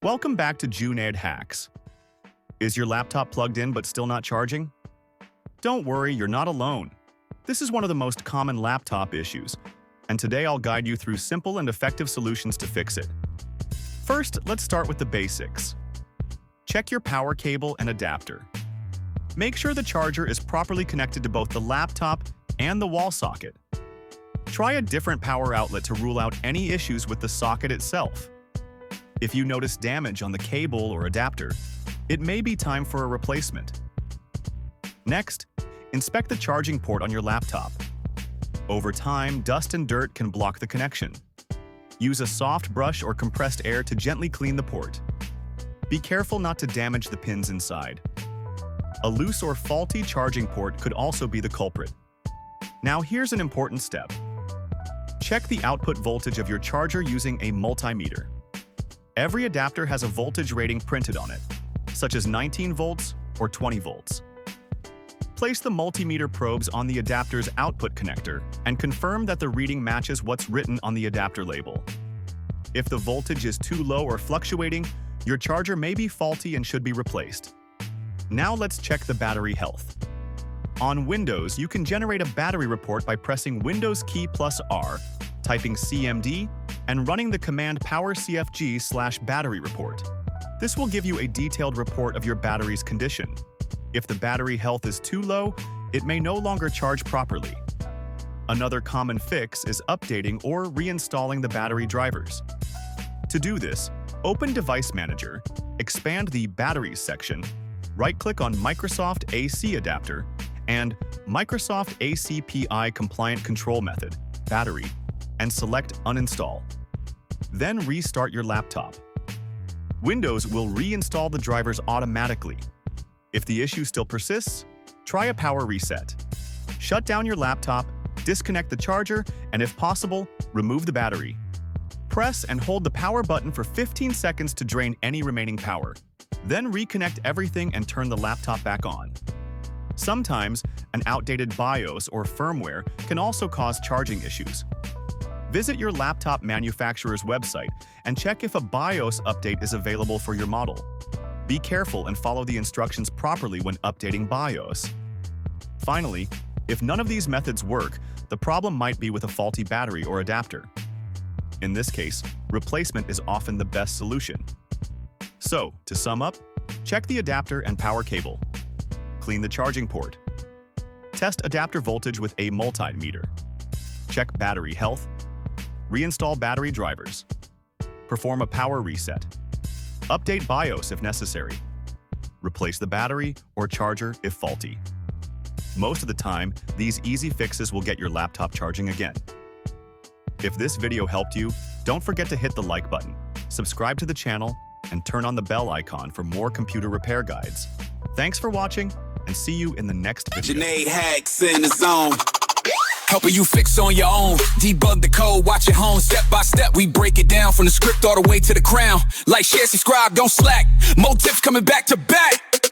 Welcome back to Junaid Hacks. Is your laptop plugged in but still not charging? Don't worry, you're not alone. This is one of the most common laptop issues, and today I'll guide you through simple and effective solutions to fix it. First, let's start with the basics. Check your power cable and adapter. Make sure the charger is properly connected to both the laptop and the wall socket. Try a different power outlet to rule out any issues with the socket itself. If you notice damage on the cable or adapter, it may be time for a replacement. Next, inspect the charging port on your laptop. Over time, dust and dirt can block the connection. Use a soft brush or compressed air to gently clean the port. Be careful not to damage the pins inside. A loose or faulty charging port could also be the culprit. Now here's an important step. Check the output voltage of your charger using a multimeter. Every adapter has a voltage rating printed on it, such as 19 volts or 20 volts. Place the multimeter probes on the adapter's output connector and confirm that the reading matches what's written on the adapter label. If the voltage is too low or fluctuating, your charger may be faulty and should be replaced. Now let's check the battery health. On Windows, you can generate a battery report by pressing Windows key plus R, typing CMD, and running the command powercfg/battery report. This will give you a detailed report of your battery's condition. If the battery health is too low, it may no longer charge properly. Another common fix is updating or reinstalling the battery drivers. To do this, open Device Manager, expand the Batteries section, right-click on Microsoft AC Adapter, and Microsoft ACPI Compliant Control Method, Battery, and select Uninstall. Then restart your laptop. Windows will reinstall the drivers automatically. If the issue still persists, try a power reset. Shut down your laptop, disconnect the charger, and if possible, remove the battery. Press and hold the power button for 15 seconds to drain any remaining power. Then reconnect everything and turn the laptop back on. Sometimes, an outdated BIOS or firmware can also cause charging issues. Visit your laptop manufacturer's website and check if a BIOS update is available for your model. Be careful and follow the instructions properly when updating BIOS. Finally, if none of these methods work, the problem might be with a faulty battery or adapter. In this case, replacement is often the best solution. So, to sum up, check the adapter and power cable. Clean the charging port. Test adapter voltage with a multimeter. Check battery health. Reinstall battery drivers. Perform a power reset. Update BIOS if necessary. Replace the battery or charger if faulty. Most of the time, these easy fixes will get your laptop charging again. If this video helped you, don't forget to hit the like button, subscribe to the channel, and turn on the bell icon for more computer repair guides. Thanks for watching, and see you in the next video. Junaid Hacks in the zone. Helping you fix on your own. Debug the code, watch it home. Step by step, we break it down from the script all the way to the crown. Like, share, subscribe, don't slack. More tips coming back to back.